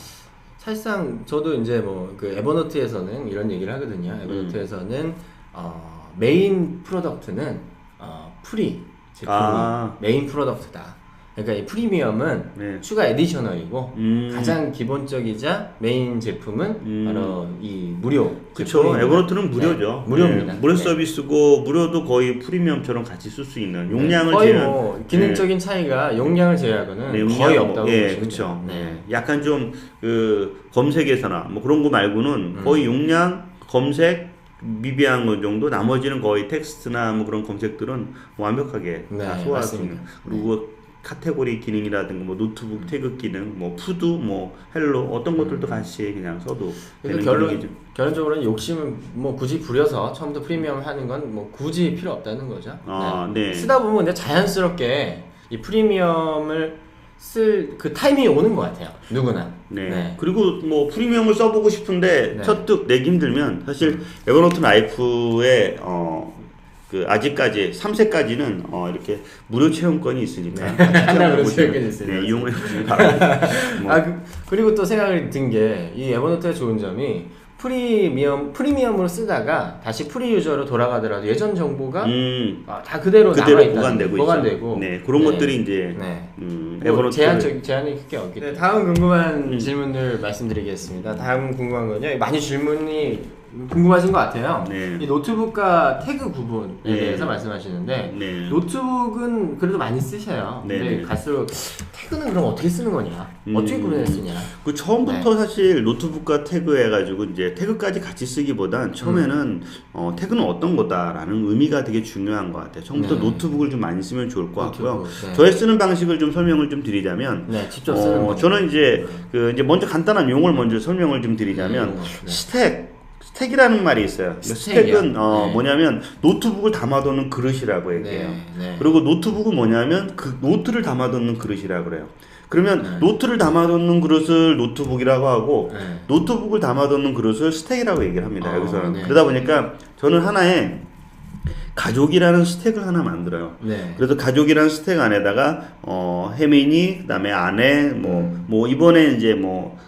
사실상 저도 이제 뭐 그 에버노트에서는 이런 얘기를 하거든요. 에버노트에서는 메인 프로덕트는 프리 제품이 메인 프로덕트다. 그러니까 이 프리미엄은 네. 추가 에디셔널이고 가장 기본적이자 메인 제품은 바로 이 무료. 그렇죠. 에버노트는 무료죠. 네, 무료입니다. 네, 무료 네. 서비스고 무료도 거의 프리미엄처럼 같이 쓸 수 있는 용량을 거의 제한. 뭐 기능적인 차이가 용량을 제외하고는 네, 거의 없다고 예, 보시면 그렇죠. 돼요. 네. 약간 좀 그 검색에서나 뭐 그런 거 말고는 거의 용량 검색 미비한 거 정도 나머지는 거의 텍스트나 뭐 그런 검색들은 완벽하게 네, 다 소화할 수 있는. 맞습니다. 그리고 카테고리 기능이라든가 뭐 노트북 태그 기능, 뭐 푸드, 뭐 헬로 어떤 것들도 같이 그냥 써도 되는 기능이죠. 결론적으로는 욕심을 뭐 굳이 부려서 처음부터 프리미엄 하는 건 뭐 굳이 필요 없다는 거죠. 네. 쓰다 보면 근데 자연스럽게 이 프리미엄을 쓸 그 타이밍이 오는 것 같아요. 누구나. 네. 그리고 뭐 프리미엄을 써보고 싶은데 네. 첫뜩 내기 힘들면 사실 에버노트 라이프에 그 아직까지 3세까지는 이렇게 무료 체험권이 있으니까 한달 무료 체험권이 있으니까 네, 이용해 주시기 바랍니다. 뭐. 그리고 또 생각이 든 게 이 에버노트의 좋은 점이 프리미엄으로 쓰다가 다시 프리 유저로 돌아가더라도 예전 정보가 다 그대로 보관되고 네, 그런 것들이 이제 에버노트 제한이 크게 없기 때문에. 다음 궁금한 질문을 말씀드리겠습니다. 다음 궁금한 건요. 많이 질문이 궁금하신 것 같아요. 네. 이 노트북과 태그 구분에 네. 대해서 말씀하시는데 네. 노트북은 그래도 많이 쓰셔요. 네. 근데 갈수록 태그는 그럼 어떻게 쓰는 거냐? 어떻게 구분해 쓰냐? 그 처음부터 사실 노트북과 태그 해가지고 이제 태그까지 같이 쓰기보단 처음에는 태그는 어떤 거다라는 의미가 되게 중요한 것 같아요. 처음부터 노트북을 좀 많이 쓰면 좋을 것 같고요. 네. 저의 쓰는 방식을 좀 설명을 좀 드리자면, 직접 쓰는 거. 저는 이제 이제 먼저 간단한 용어를 먼저 설명을 좀 드리자면 스택이라는 말이 있어요. 스택은 뭐냐면 노트북을 담아두는 그릇이라고 얘기해요. 그리고 노트북은 뭐냐면 그 노트를 담아두는 그릇이라고 그래요. 그러면 노트를 담아두는 그릇을 노트북이라고 하고 노트북을 담아두는 그릇을 스택이라고 얘기를 합니다. 여기서는. 그러다 보니까 저는 하나의 가족이라는 스택을 하나 만들어요. 그래서 가족이라는 스택 안에다가 혜민이, 그다음에 아내, 뭐 이번에 이제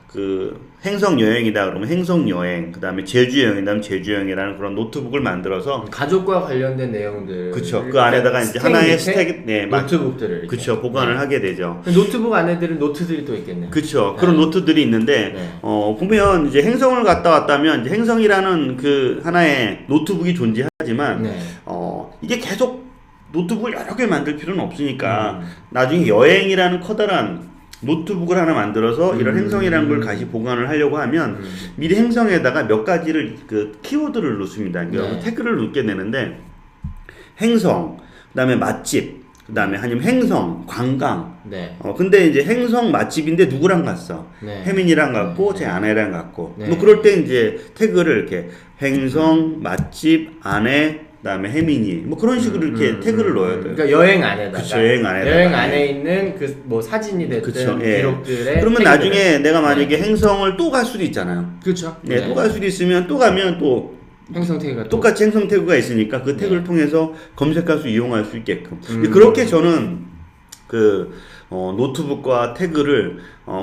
그 행성 여행이다 그러면 행성 여행, 그다음에 제주 여행이라면 제주 여행이라는 그런 노트북을 만들어서 가족과 관련된 내용들. 그렇죠. 그 안에다가 이제 하나의 스택, 노트북들을 그렇죠. 보관을 하게 되죠. 노트북 안에들은 노트들이 또 있겠네요. 그렇죠. 그런 노트들이 있는데 보면 이제 행성을 갔다 왔다면 이제 행성이라는 그 하나의 노트북이 존재하지만 이게 계속 노트북을 여러 개 만들 필요는 없으니까 나중에 여행이라는 커다란 노트북을 하나 만들어서 이런 행성이라는 걸 다시 보관을 하려고 하면 미리 행성에다가 몇 가지를 그 키워드를 넣습니다. 그러니까 태그를 넣게 되는데 행성, 그다음에 맛집, 그다음에 아니면 행성, 관광. 근데 이제 행성 맛집인데 누구랑 갔어? 혜민이랑 갔고 제 아내랑 갔고. 뭐 그럴 때 이제 태그를 이렇게 행성, 맛집, 아내, 그다음에 혜민이 뭐 그런 식으로 이렇게 태그를 넣어야 돼요. 그러니까 여행 안에다가. 그쵸, 여행 안에 있는 그 뭐 사진이 됐든 기록들에. 그러면 나중에 내가 만약에 행성을 또 갈 수도 있잖아요. 그렇죠. 또 갈 수도 있으면 또 가면 또 행성 태그가 똑같이 행성 태그가 있으니까 그 태그를 통해서 검색할 수 이용할 수 있게끔. 그렇게 저는 그 노트북과 태그를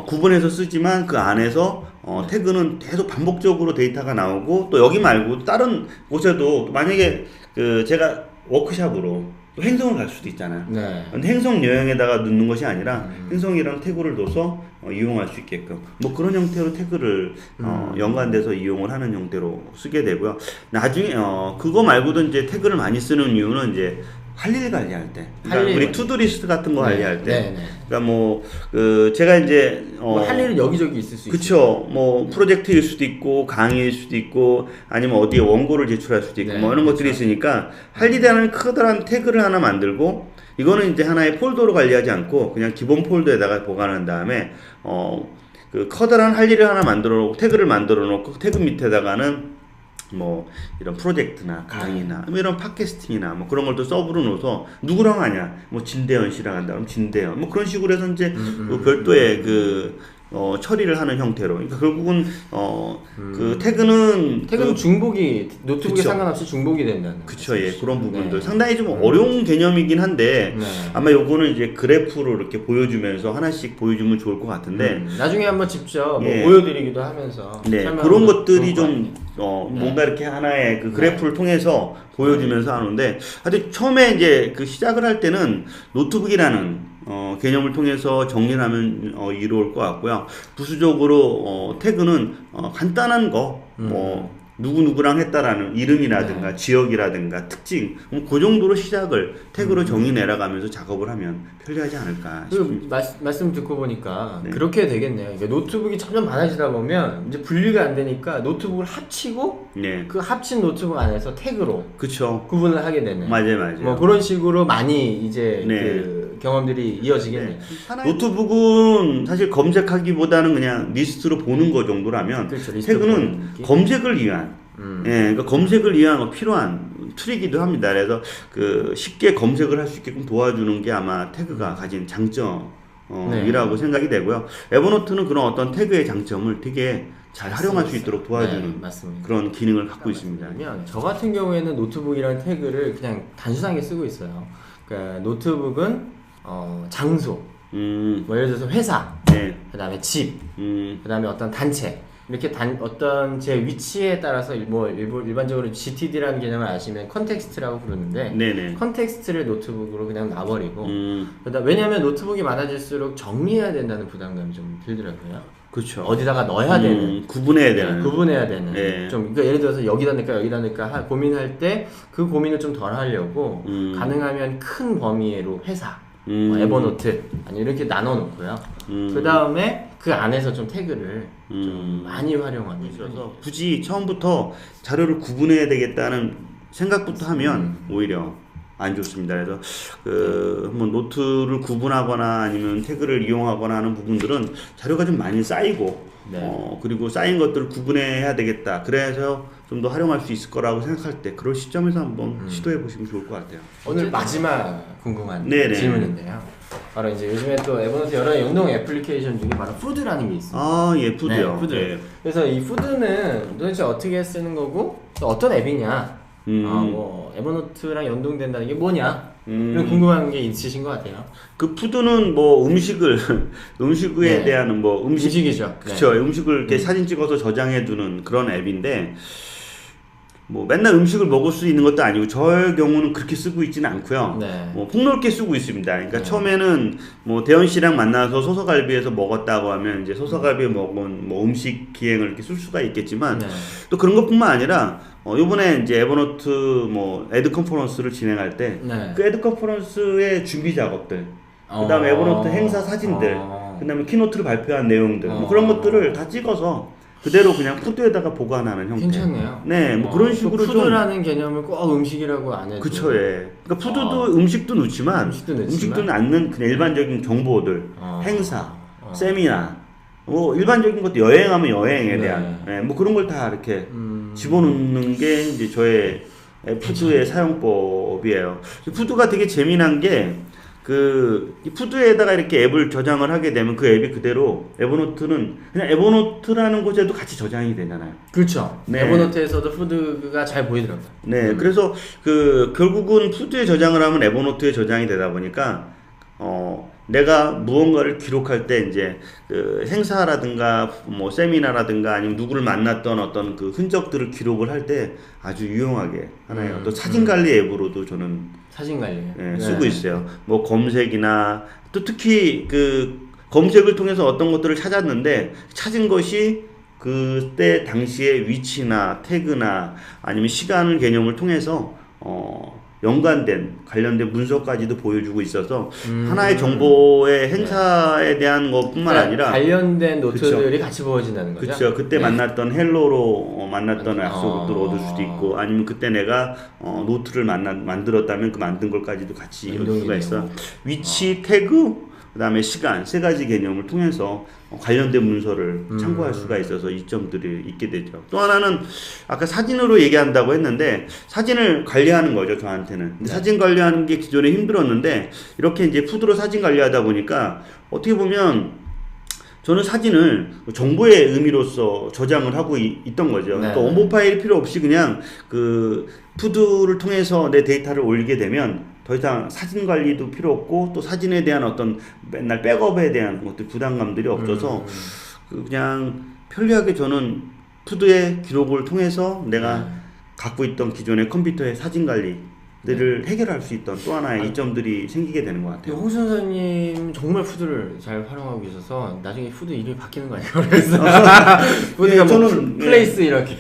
구분해서 쓰지만 그 안에서 태그는 계속 반복적으로 데이터가 나오고 또 여기 말고 다른 곳에도 만약에 그 제가 워크샵으로 또 행성을 갈 수도 있잖아요. 근데 행성 여행에다가 넣는 것이 아니라 행성이랑 태그를 넣어서 이용할 수 있게끔 뭐 그런 형태로 태그를 연관돼서 이용을 하는 형태로 쓰게 되고요. 나중에 그거 말고도 이제 태그를 많이 쓰는 이유는 이제 할 일 관리할 때, 그러니까 우리 투두리스트 같은 거 관리할 때, 그러니까 뭐 제가 이제 할 일은 여기저기 있을 수 있어요. 그렇죠. 뭐 프로젝트일 수도 있고 강의일 수도 있고 아니면 어디에 원고를 제출할 수도 있고 뭐 이런 것들이 있으니까 할 일이 하는 커다란 태그를 하나 만들고 이거는 이제 하나의 폴더로 관리하지 않고 그냥 기본 폴더에다가 보관한 다음에 그 커다란 할 일을 하나 만들어 놓고 태그를 만들어 놓고 태그 밑에다가는 뭐 이런 프로젝트나 강의나 뭐 이런 팟캐스팅이나 뭐 그런 걸 또 서브로 넣어서 누구랑 하냐 뭐 진대현 씨랑 한다 그럼 진대현 뭐 그런 식으로 해서 이제 그 별도의 처리를 하는 형태로. 그러니까 결국은 그 태그는 중복이 노트북에 그쵸. 상관없이 중복이 된다는. 그쵸, 예, 그런 부분들 네. 상당히 좀 어려운 개념이긴 한데 네. 아마 요거는 이제 그래프로 이렇게 보여주면서 하나씩 보여주면 좋을 것 같은데 나중에 한번 직접 뭐 예. 보여드리기도 하면서 네, 설명하면 그런 것들이 좋을 것 좀 네. 뭔가 이렇게 하나의 그 그래프를 통해서 보여주면서 하는데 하여튼 처음에 이제 그 시작을 할 때는 노트북이라는 개념을 통해서 정리를 하면 이로울 것 같고요. 부수적으로 태그는 간단한 거 뭐 누구누구랑 했다라는 이름이라든가 네. 지역이라든가 특징 그 정도로 시작을 태그로 정의 내려가면서 작업을 하면 편리하지 않을까 싶습니다. 말씀 듣고 보니까 네. 그렇게 되겠네요. 그러니까 노트북이 점점 많아지다 보면 이제 분리가 안 되니까 노트북을 합치고 네, 그 합친 노트북 안에서 태그로 그쵸. 구분을 하게 되네. 맞아요. 뭐 그런 식으로 많이 이제 네. 그 경험들이 이어지겠네요. 노트북은 사실 검색하기보다는 그냥 리스트로 보는 거 정도라면 그렇죠, 리스트로 태그는 보는 게. 검색을 위한 예, 그러니까 검색을 위한 필요한 툴이기도 합니다. 그래서 그 쉽게 검색을 할 수 있게끔 도와주는 게 아마 태그가 가진 장점이라고 생각이 되고요. 에버노트는 그런 어떤 태그의 장점을 되게 잘 활용할 수 있도록 도와주는 네, 맞습니다. 그런 기능을 갖고 있습니다. 그러면 저 같은 경우에는 노트북이라는 태그를 그냥 단순하게 쓰고 있어요. 그러니까 노트북은 장소, 뭐 예를 들어서 회사, 네, 그다음에 집, 그다음에 어떤 단체 이렇게 어떤 제 위치에 따라서 뭐 일반적으로 GTD라는 개념을 아시면 컨텍스트라고 부르는데 네네. 컨텍스트를 노트북으로 그냥 놔버리고 왜냐하면 노트북이 많아질수록 정리해야 된다는 부담감이 좀 들더라고요. 그렇죠. 어디다가 넣어야 되는 구분해야 되는. 네, 구분해야 되는 네. 좀 그러니까 예를 들어서 여기다 넣을까 고민할 때 그 고민을 좀 덜 하려고 가능하면 큰 범위로 회사 에버노트 아니 이렇게 나눠 놓고요. 그 다음에 그 안에서 좀 태그를 좀 많이 활용하는 있어서 굳이 처음부터 자료를 구분해야 되겠다는 생각부터 하면 오히려 안 좋습니다. 그래서 한번 노트를 구분하거나 아니면 태그를 이용하거나 하는 부분들은 자료가 좀 많이 쌓이고 네. 그리고 쌓인 것들을 구분해야 되겠다. 그래서 좀 더 활용할 수 있을 거라고 생각할 때 그런 시점에서 한번 시도해 보시면 좋을 것 같아요. 오늘 마지막 궁금한 네네. 질문인데요. 바로 이제 요즘에 또 에버노트 여러 연동 애플리케이션 중에 바로 푸드라는 게 있습니다. 아, 예, 푸드요. 네, 푸드. 예. 그래서 이 푸드는 도대체 어떻게 쓰는 거고 또 어떤 앱이냐? 뭐 에버노트랑 연동된다는 게 뭐냐? 이런 궁금한 게 있으신 것 같아요. 그 푸드는 뭐 음식에 네. 대한 뭐 음식이죠. 그렇죠. 음식을 이렇게 사진 찍어서 저장해 두는 그런 앱인데 뭐 맨날 음식을 먹을 수 있는 것도 아니고 저의 경우는 그렇게 쓰고 있지는 않고요. 네. 뭐 폭넓게 쓰고 있습니다. 그러니까 처음에는 뭐 대현 씨랑 만나서 소서갈비에서 먹었다고 하면 이제 소서갈비에 먹은 뭐 음식 기행을 이렇게 쓸 수가 있겠지만 네. 또 그런 것뿐만 아니라 요번에 이제 에버노트 뭐 애드 컨퍼런스를 진행할 때 네. 그 애드 컨퍼런스의 준비 작업들 그다음에 에버노트 행사 사진들 그다음에 키노트를 발표한 내용들 뭐 그런 것들을 다 찍어서 그대로 그냥 푸드에다가 보관하는 형태. 괜찮네요. 네, 뭐 그런 식으로 좀. 푸드라는 개념을 꼭 음식이라고 안 해도. 그쵸, 예. 그러니까 푸드도 음식도 넣지만, 음식도 넣는 그냥 일반적인 정보들, 행사, 세미나, 뭐 일반적인 것도 여행하면 여행에 대한, 예, 뭐 그런 걸 다 이렇게 집어넣는 게 이제 저의 푸드의 사용법이에요. 푸드가 되게 재미난 게 이 푸드에다가 이렇게 앱을 저장을 하게 되면 그 앱이 그대로 에버노트는 그냥 에버노트라는 곳에도 같이 저장이 되잖아요. 그렇죠. 네. 에버노트에서도 푸드가 잘 보이더라고요. 네, 그래서 결국은 푸드에 저장을 하면 에버노트에 저장이 되다 보니까 내가 무언가를 기록할 때 이제 그 행사라든가 뭐 세미나라든가 아니면 누구를 만났던 어떤 그 흔적들을 기록을 할 때 아주 유용하게 하나의 어떤 사진 관리 앱으로도 저는 사진 관리. 네, 쓰고 있어요. 뭐 검색이나 또 특히 그 검색을 통해서 어떤 것들을 찾았는데 찾은 것이 그때 당시의 위치나 태그나 아니면 시간을 개념을 통해서 연관된 관련된 문서까지도 보여주고 있어서 하나의 정보의 행사에 대한 것뿐만 아니라 관련된 노트들이 같이 보여진다는 거죠. 그렇죠. 그때 만났던 헬로로 만났던 약속을 얻을 수도 있고 아니면 그때 내가 노트를 만들었다면 그 만든 걸까지도 같이 볼 수가 있어. 위치 태그 그다음에 시간 세 가지 개념을 통해서 관련된 문서를 참고할 수가 있어서 이점들이 있게 되죠. 또 하나는 아까 사진으로 얘기한다고 했는데 사진을 관리하는 거죠, 저한테는. 근데 사진 관리하는 게 기존에 힘들었는데 이렇게 이제 푸드로 사진 관리하다 보니까 어떻게 보면 저는 사진을 정보의 의미로서 저장을 하고 있던 거죠. 그러니까 원본 파일이 필요 없이 그냥 그 푸드를 통해서 내 데이터를 올리게 되면 더 이상 사진 관리도 필요 없고 또 사진에 대한 어떤 맨날 백업에 대한 것들 부담감들이 없어서 그냥 편리하게 저는 푸드의 기록을 통해서 내가 갖고 있던 기존의 컴퓨터의 사진 관리들을 해결할 수 있던 또 하나의 이점들이 생기게 되는 것 같아요. 홍 선생님 정말 푸드를 잘 활용하고 계셔서 나중에 푸드 이름이 바뀌는 거 아니에요? 그래서 푸드가 저는 플레이스 이렇게.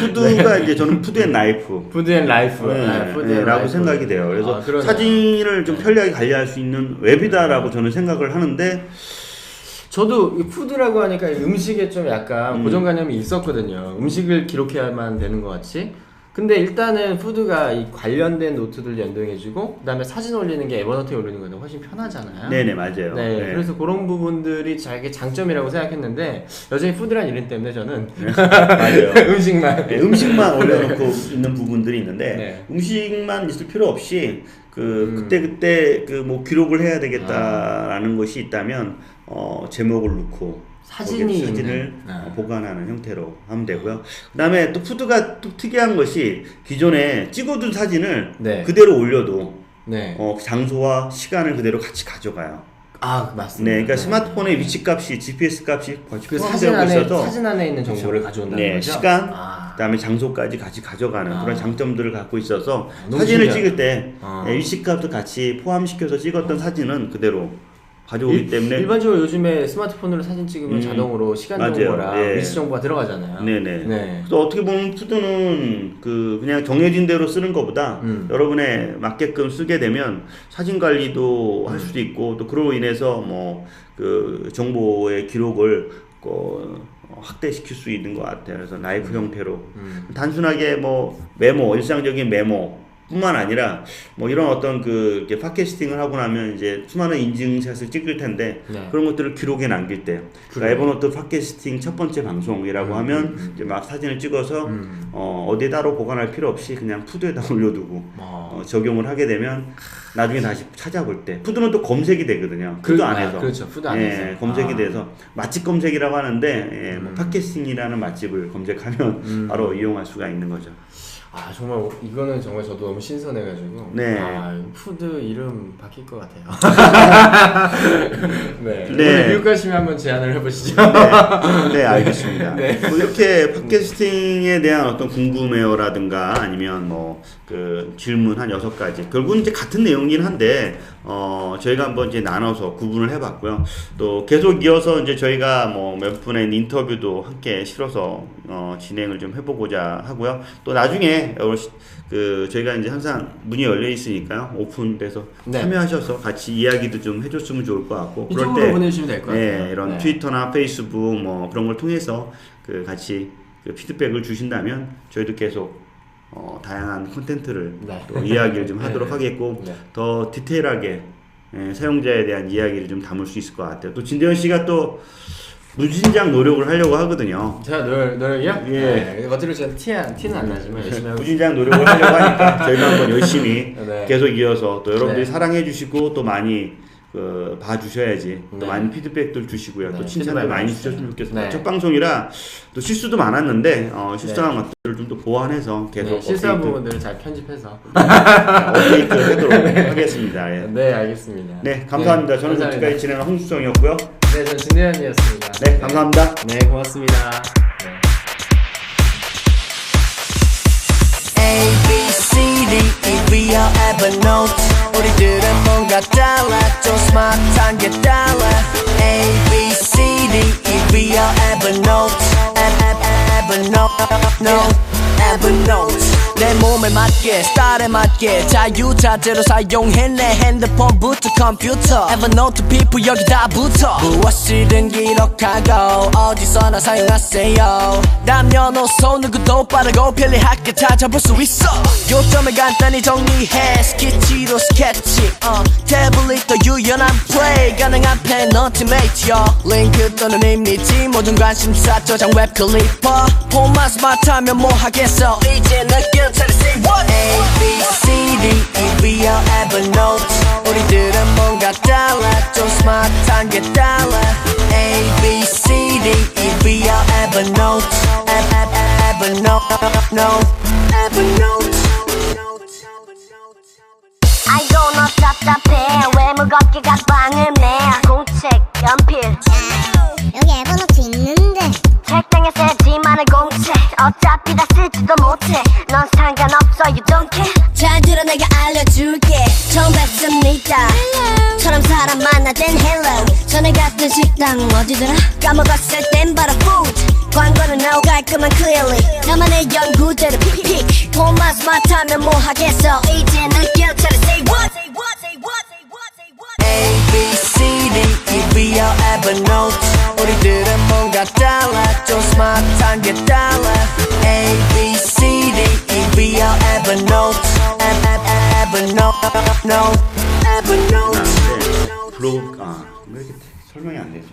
푸드가 이제 저는 푸드 앤 라이프. 푸드 앤 라이프. 라고 생각이 돼요. 그래서 사진을 좀 편리하게 관리할 수 있는 웹이다라고 저는 생각을 하는데 저도 푸드라고 하니까 음식에 좀 약간 고정관념이 있었거든요. 음식을 기록해야만 되는 것 같이. 근데 일단은 푸드가 이 관련된 노트들 연동해주고 그다음에 사진 올리는 게 에버노트에 올리는 거는 훨씬 편하잖아요. 네네 맞아요. 네, 그래서 그런 부분들이 자기 장점이라고 생각했는데 여전히 푸드란 이름 때문에 저는 맞아요. 음식만 올려놓고 있는 부분들이 있는데 음식만 있을 필요 없이 그때 그 뭐 기록을 해야 되겠다라는 것이 있다면 제목을 넣고 사진을 보관하는 형태로 하면 되고요. 그 다음에 또 푸드가 또 특이한 것이 기존에 찍어둔 사진을 그대로 올려도 장소와 시간을 그대로 같이 가져가요. 아 맞습니다. 네, 그러니까 스마트폰의 위치값이 GPS 값이 그 사진 안에 있는 정보를 가져온다는 거죠. 시간, 그다음에 장소까지 같이 가져가는 그런 장점들을 갖고 있어서 사진을 찍을 때 위치값도 같이 포함시켜서 찍었던 사진은 그대로 가져오기 때문에 일반적으로 요즘에 스마트폰으로 사진 찍으면 자동으로 시간 정보랑 위치 정보가 들어가잖아요. 네네. 그래서 어떻게 보면 푸드는 그냥 정해진 대로 쓰는 것보다 여러분에 맞게끔 쓰게 되면 사진 관리도 할 수도 있고 또 그로 인해서 뭐 그 정보의 기록을 확대시킬 수 있는 것 같아요. 그래서 라이프 형태로 단순하게 뭐 메모, 일상적인 메모 뿐만 아니라 뭐 이런 어떤 이렇게 팟캐스팅을 하고 나면 이제 수많은 인증샷을 찍을 텐데 그런 것들을 기록에 남길 때 그러니까 에버노트 팟캐스팅 첫 번째 방송이라고 하면 이제 막 사진을 찍어서 어디에 따로 보관할 필요 없이 그냥 푸드에다 올려두고 적용을 하게 되면 나중에 다시 찾아볼 때 푸드는 또 검색이 되거든요. 푸드 안에서 그렇죠. 푸드 안에서 검색이 돼서 맛집 검색이라고 하는데 뭐 팟캐스팅이라는 맛집을 검색하면 바로 이용할 수가 있는 거죠. 아 정말 이거는 정말 저도 너무 신선해가지고 푸드 이름 바뀔 것 같아요. 오늘 미국 가시면 한번 제안을 해보시죠. 네 알겠습니다. 뭐 이렇게 팟캐스팅에 대한 어떤 궁금해요라든가 아니면 뭐 질문 한 6가지 결국은 이제 같은 내용이긴 한데 저희가 한번 이제 나눠서 구분을 해봤고요. 또 계속 이어서 이제 저희가 뭐 몇 분의 인터뷰도 함께 실어서 진행을 좀 해보고자 하고요. 또 나중에 저희가 이제 항상 문이 열려 있으니까요. 오픈돼서 참여하셔서 같이 이야기도 좀 해줬으면 좋을 것 같고. 그럴 때 보내주시면 될 것 같아요. 이런 트위터나 페이스북 뭐 그런 걸 통해서 같이 피드백을 주신다면 저희도 계속 다양한 콘텐츠를 또 이야기를 좀 하도록 하겠고 더 디테일하게 사용자에 대한 이야기를 좀 담을 수 있을 것 같아요. 또 진대현 씨가 또 무진장 노력을 하려고 하거든요. 제가 노력이요? 어차피 제가 티는 안 나지만 열심히 하고 무진장 노력을 하려고 하니까 저희가 한번 열심히 계속 이어서 또 여러분들이 사랑해 주시고 또 많이 봐주셔야지 또 많은 피드백들 주시고요. 또 칭찬도 많이 주셨으면 좋겠습니다. 첫 방송이라 또 실수도 많았는데 실수한 것들을 좀 또 보완해서 계속 실수한 부분들을 잘 편집해서 업데이트 하도록 하겠습니다. 네 알겠습니다. 네 감사합니다. 저는 지금까지 진행한 홍수정이었고요. 네, 전 진대현이었습니다. 네 감사합니다. 네 고맙습니다. A, B, C, D, E, we are Evernote 우리들은 뭔가 달라 좀 스마트한 게 달라 A, B, C, D, E, we are Evernote Evernote 내 몸에 맞게 스타일에 맞게 자유자재로 사용해 내 핸드폰부터 컴퓨터 Evernote people 여기 다 붙어 무엇이든 기록하고 어디서나 사용하세요 남녀노소 누구도 빠르고 편리하게 찾아볼 수 있어 요점을 간단히 정리해 스케치로 스케치 캐치 태블릿 더 유연한 플레이 가능한 페너티메이트요 링크 또는 이미지 모든 관심사 저장 웹 클리퍼 폰만 스마트하면 뭐 하겠어 이제 느낌 차려 say what A, B, C, D, E, we are Evernote 우리들은 뭔가 달라 좀 스마트한 게 달라 A, B, C, D, E, we are Evernote Evernote Evernote 아이고 너 답답해 왜 무겁게 가방을 내 공책 연필 여기 에버노트 있는데 책장에 새지만은 공책 어차피 다 쓰지도 못해 넌 상관없어 you don't care 잘 들어 내가 알려줄게 처음 뵙습니다 처럼 사람 만나땐 hello 전에 갔던 식당 어디더라 까먹었을 땐 바로 food 광고는 나오 깔끔한 clearly 나만의 연구대로 픽픽 폰만 스마트하면 뭐 하겠어 이제 느껴 차려 say what A, B, C, D, E, we are Evernote 우리들은 뭔가 달라 좀 스마트한 게 달라 A, B, C, D, E, we are Evernote Evernote Evernote 블로그 왜 이렇게 설명이 안 되죠?